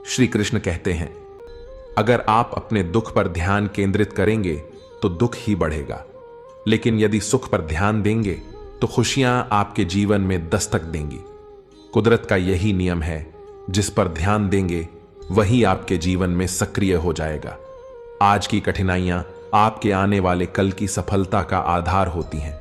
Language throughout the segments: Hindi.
श्री कृष्ण कहते हैं, अगर आप अपने दुख पर ध्यान केंद्रित करेंगे तो दुख ही बढ़ेगा, लेकिन यदि सुख पर ध्यान देंगे तो खुशियां आपके जीवन में दस्तक देंगी। कुदरत का यही नियम है, जिस पर ध्यान देंगे वही आपके जीवन में सक्रिय हो जाएगा। आज की कठिनाइयां आपके आने वाले कल की सफलता का आधार होती हैं।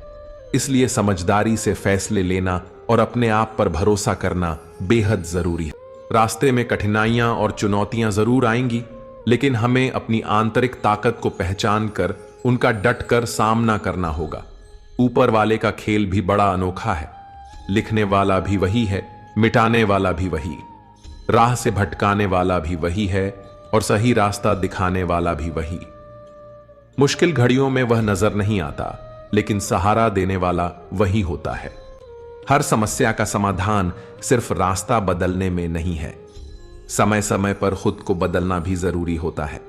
इसलिए समझदारी से फैसले लेना और अपने आप पर भरोसा करना बेहद जरूरी है। रास्ते में कठिनाइयां और चुनौतियां जरूर आएंगी, लेकिन हमें अपनी आंतरिक ताकत को पहचान कर उनका डटकर सामना करना होगा। ऊपर वाले का खेल भी बड़ा अनोखा है। लिखने वाला भी वही है, मिटाने वाला भी वही, राह से भटकाने वाला भी वही है और सही रास्ता दिखाने वाला भी वही। मुश्किल घड़ियों में वह नजर नहीं आता, लेकिन सहारा देने वाला वही होता है। हर समस्या का समाधान सिर्फ रास्ता बदलने में नहीं है, समय समय पर खुद को बदलना भी जरूरी होता है।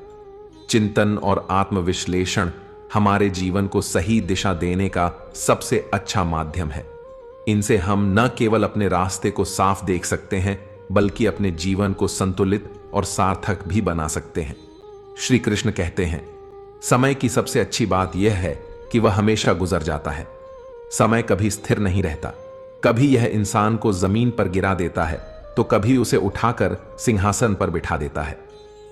चिंतन और आत्मविश्लेषण हमारे जीवन को सही दिशा देने का सबसे अच्छा माध्यम है। इनसे हम न केवल अपने रास्ते को साफ देख सकते हैं, बल्कि अपने जीवन को संतुलित और सार्थक भी बना सकते हैं। श्री कृष्ण कहते हैं, समय की सबसे अच्छी बात यह है कि वह हमेशा गुजर जाता है। समय कभी स्थिर नहीं रहता। कभी यह इंसान को जमीन पर गिरा देता है तो कभी उसे उठाकर सिंहासन पर बिठा देता है।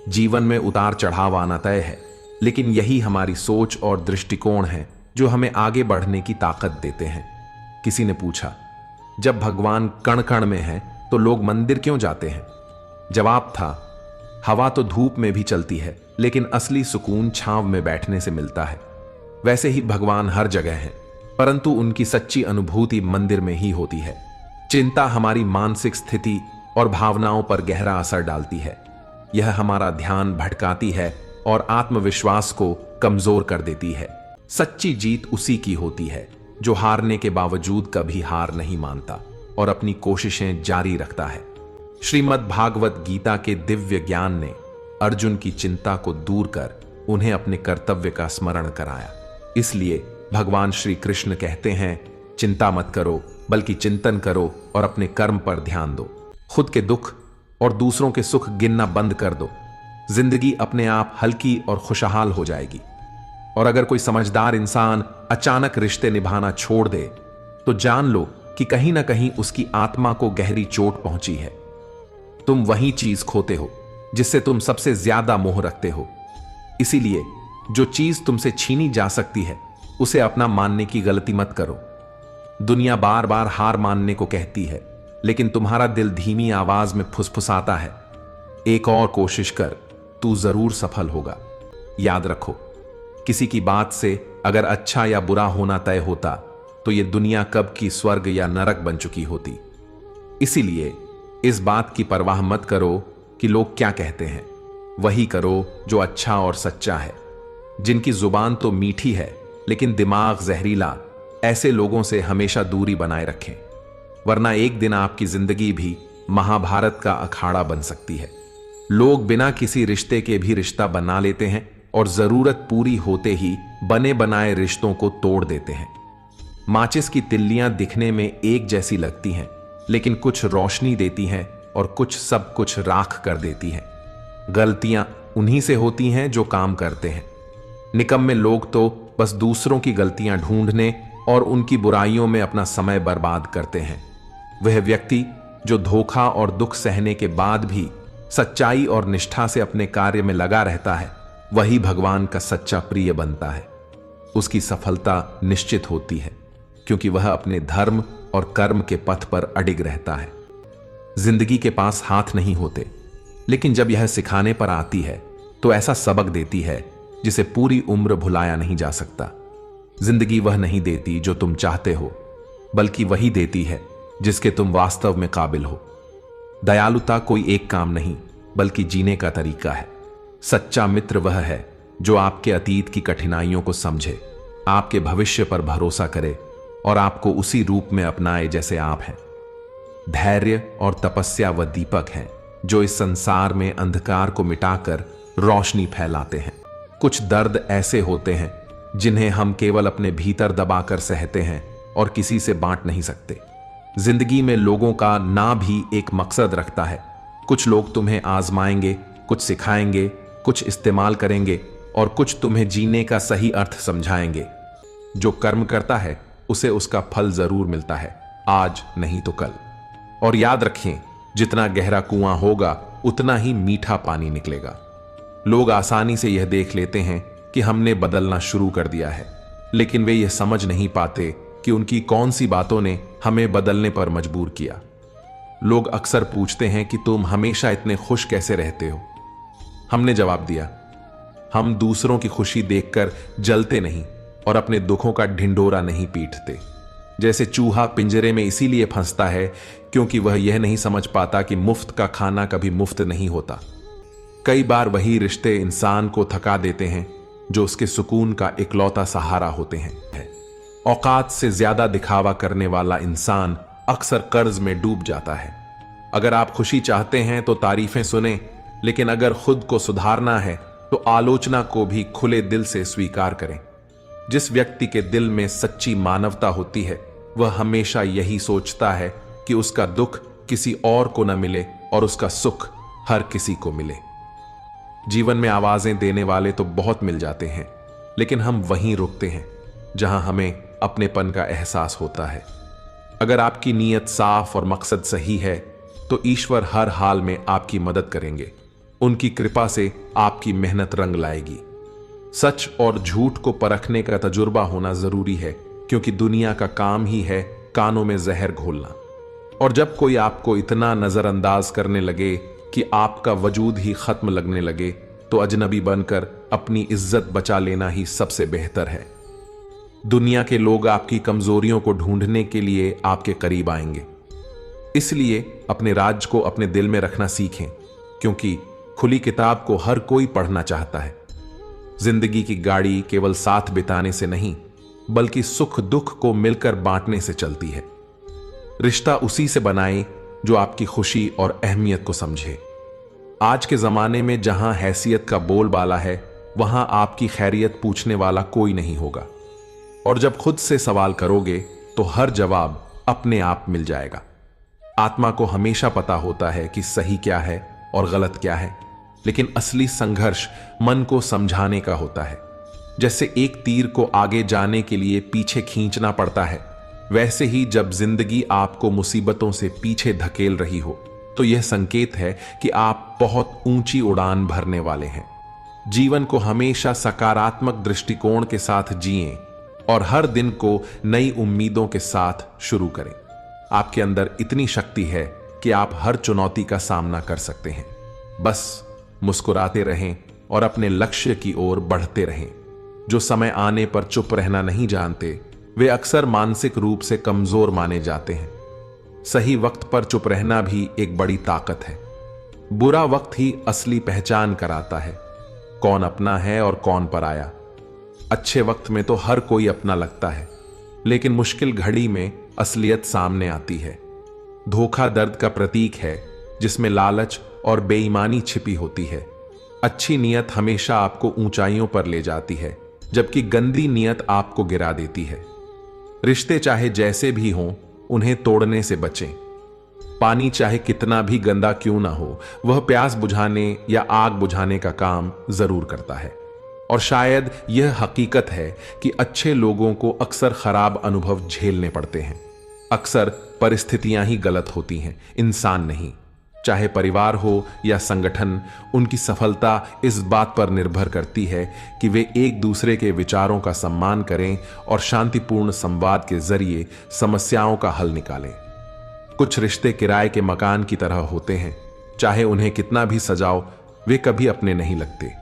जीवन में उतार चढ़ाव आना तय है, लेकिन यही हमारी सोच और दृष्टिकोण है जो हमें आगे बढ़ने की ताकत देते हैं। किसी ने पूछा, जब भगवान कण कण में है तो लोग मंदिर क्यों जाते हैं? जवाब था, हवा तो धूप में भी चलती है, लेकिन असली सुकून छांव में बैठने से मिलता है। वैसे ही भगवान हर जगह है, परंतु उनकी सच्ची अनुभूति मंदिर में ही होती है। चिंता हमारी मानसिक स्थिति और भावनाओं पर गहरा असर डालती है। यह हमारा ध्यान भटकाती है और आत्मविश्वास को कमजोर कर देती है। सच्ची जीत उसी की होती है जो हारने के बावजूद कभी हार नहीं मानता और अपनी कोशिशें जारी रखता है। श्रीमद् भागवत गीता के दिव्य ज्ञान ने अर्जुन की चिंता को दूर कर उन्हें अपने कर्तव्य का स्मरण कराया। इसलिए भगवान श्री कृष्ण कहते हैं, चिंता मत करो, बल्कि चिंतन करो और अपने कर्म पर ध्यान दो। खुद के दुख और दूसरों के सुख गिनना बंद कर दो। जिंदगी अपने आप हल्की और खुशहाल हो जाएगी। और अगर कोई समझदार इंसान अचानक रिश्ते निभाना छोड़ दे तो जान लो कि कहीं ना कहीं उसकी आत्मा को गहरी चोट पहुंची है। तुम वही चीज खोते हो जिससे तुम सबसे ज्यादा मोह रखते हो। इसीलिए जो चीज तुमसे छीनी जा सकती है उसे अपना मानने की गलती मत करो। दुनिया बार बार हार मानने को कहती है, लेकिन तुम्हारा दिल धीमी आवाज में फुसफुसाता है, एक और कोशिश कर, तू जरूर सफल होगा। याद रखो, किसी की बात से अगर अच्छा या बुरा होना तय होता तो यह दुनिया कब की स्वर्ग या नरक बन चुकी होती। इसीलिए इस बात की परवाह मत करो कि लोग क्या कहते हैं, वही करो जो अच्छा और सच्चा है। जिनकी जुबान तो मीठी है लेकिन दिमाग जहरीला, ऐसे लोगों से हमेशा दूरी बनाए रखें, वरना एक दिन आपकी जिंदगी भी महाभारत का अखाड़ा बन सकती है। लोग बिना किसी रिश्ते के भी रिश्ता बना लेते हैं और जरूरत पूरी होते ही बने बनाए रिश्तों को तोड़ देते हैं। माचिस की तिल्लियां दिखने में एक जैसी लगती हैं, लेकिन कुछ रोशनी देती हैं और कुछ सब कुछ राख कर देती हैं। गलतियां उन्हीं से होती हैं जो काम करते हैं। निकम्मे लोग तो बस दूसरों की गलतियां ढूंढने और उनकी बुराइयों में अपना समय बर्बाद करते हैं। वह व्यक्ति जो धोखा और दुख सहने के बाद भी सच्चाई और निष्ठा से अपने कार्य में लगा रहता है, वही भगवान का सच्चा प्रिय बनता है। उसकी सफलता निश्चित होती है, क्योंकि वह अपने धर्म और कर्म के पथ पर अडिग रहता है। जिंदगी के पास हाथ नहीं होते, लेकिन जब यह सिखाने पर आती है तो ऐसा सबक देती है जिसे पूरी उम्र भुलाया नहीं जा सकता। जिंदगी वह नहीं देती जो तुम चाहते हो, बल्कि वही देती है जिसके तुम वास्तव में काबिल हो। दयालुता कोई एक काम नहीं, बल्कि जीने का तरीका है। सच्चा मित्र वह है जो आपके अतीत की कठिनाइयों को समझे, आपके भविष्य पर भरोसा करे और आपको उसी रूप में अपनाए जैसे आप हैं। धैर्य और तपस्या वह दीपक हैं जो इस संसार में अंधकार को मिटाकर रोशनी फैलाते हैं। कुछ दर्द ऐसे होते हैं जिन्हें हम केवल अपने भीतर दबाकर सहते हैं और किसी से बांट नहीं सकते। जिंदगी में लोगों का ना भी एक मकसद रखता है, कुछ लोग तुम्हें आजमाएंगे, कुछ सिखाएंगे, कुछ इस्तेमाल करेंगे और कुछ तुम्हें जीने का सही अर्थ समझाएंगे। जो कर्म करता है उसे उसका फल जरूर मिलता है, आज नहीं तो कल। और याद रखें, जितना गहरा कुआं होगा उतना ही मीठा पानी निकलेगा। लोग आसानी से यह देख लेते हैं कि हमने बदलना शुरू कर दिया है, लेकिन वे यह समझ नहीं पाते कि उनकी कौन सी बातों ने हमें बदलने पर मजबूर किया। लोग अक्सर पूछते हैं कि तुम हमेशा इतने खुश कैसे रहते हो। हमने जवाब दिया, हम दूसरों की खुशी देखकर जलते नहीं और अपने दुखों का ढिंढोरा नहीं पीटते। जैसे चूहा पिंजरे में इसीलिए फंसता है क्योंकि वह यह नहीं समझ पाता कि मुफ्त का खाना कभी मुफ्त नहीं होता। कई बार वही रिश्ते इंसान को थका देते हैं जो उसके सुकून का इकलौता सहारा होते हैं। औकात से ज्यादा दिखावा करने वाला इंसान अक्सर कर्ज में डूब जाता है। अगर आप खुशी चाहते हैं तो तारीफें सुने, लेकिन अगर खुद को सुधारना है तो आलोचना को भी खुले दिल से स्वीकार करें। जिस व्यक्ति के दिल में सच्ची मानवता होती है वह हमेशा यही सोचता है कि उसका दुख किसी और को न मिले और उसका सुख हर किसी को मिले। जीवन में आवाजें देने वाले तो बहुत मिल जाते हैं, लेकिन हम वहीं रुकते हैं जहां हमें अपनेपन का एहसास होता है। अगर आपकी नीयत साफ और मकसद सही है तो ईश्वर हर हाल में आपकी मदद करेंगे। उनकी कृपा से आपकी मेहनत रंग लाएगी। सच और झूठ को परखने का तजुर्बा होना जरूरी है, क्योंकि दुनिया का काम ही है कानों में जहर घोलना। और जब कोई आपको इतना नजरअंदाज करने लगे कि आपका वजूद ही खत्म लगने लगे, तो अजनबी बनकर अपनी इज्जत बचा लेना ही सबसे बेहतर है। दुनिया के लोग आपकी कमजोरियों को ढूंढने के लिए आपके करीब आएंगे, इसलिए अपने राज को अपने दिल में रखना सीखें, क्योंकि खुली किताब को हर कोई पढ़ना चाहता है। जिंदगी की गाड़ी केवल साथ बिताने से नहीं, बल्कि सुख दुख को मिलकर बांटने से चलती है। रिश्ता उसी से बनाएं जो आपकी खुशी और अहमियत को समझे। आज के जमाने में जहां हैसियत का बोलबाला है, वहां आपकी खैरियत पूछने वाला कोई नहीं होगा। और जब खुद से सवाल करोगे तो हर जवाब अपने आप मिल जाएगा। आत्मा को हमेशा पता होता है कि सही क्या है और गलत क्या है, लेकिन असली संघर्ष मन को समझाने का होता है। जैसे एक तीर को आगे जाने के लिए पीछे खींचना पड़ता है, वैसे ही जब जिंदगी आपको मुसीबतों से पीछे धकेल रही हो तो यह संकेत है कि आप बहुत ऊंची उड़ान भरने वाले हैं। जीवन को हमेशा सकारात्मक दृष्टिकोण के साथ जिएं और हर दिन को नई उम्मीदों के साथ शुरू करें। आपके अंदर इतनी शक्ति है कि आप हर चुनौती का सामना कर सकते हैं। बस मुस्कुराते रहें और अपने लक्ष्य की ओर बढ़ते रहें। जो समय आने पर चुप रहना नहीं जानते, वे अक्सर मानसिक रूप से कमजोर माने जाते हैं। सही वक्त पर चुप रहना भी एक बड़ी ताकत है। बुरा वक्त ही असली पहचान कराता है, कौन अपना है और कौन पराया। अच्छे वक्त में तो हर कोई अपना लगता है, लेकिन मुश्किल घड़ी में असलियत सामने आती है। धोखा दर्द का प्रतीक है, जिसमें लालच और बेईमानी छिपी होती है। अच्छी नीयत हमेशा आपको ऊंचाइयों पर ले जाती है, जबकि गंदी नीयत आपको गिरा देती है। रिश्ते चाहे जैसे भी हों, उन्हें तोड़ने से बचें। पानी चाहे कितना भी गंदा क्यों ना हो, वह प्यास बुझाने या आग बुझाने का काम जरूर करता है। और शायद यह हकीकत है कि अच्छे लोगों को अक्सर खराब अनुभव झेलने पड़ते हैं। अक्सर परिस्थितियां ही गलत होती हैं, इंसान नहीं। चाहे परिवार हो या संगठन, उनकी सफलता इस बात पर निर्भर करती है कि वे एक दूसरे के विचारों का सम्मान करें और शांतिपूर्ण संवाद के जरिए समस्याओं का हल निकालें। कुछ रिश्ते किराए के मकान की तरह होते हैं, चाहे उन्हें कितना भी सजाओ, वे कभी अपने नहीं लगते।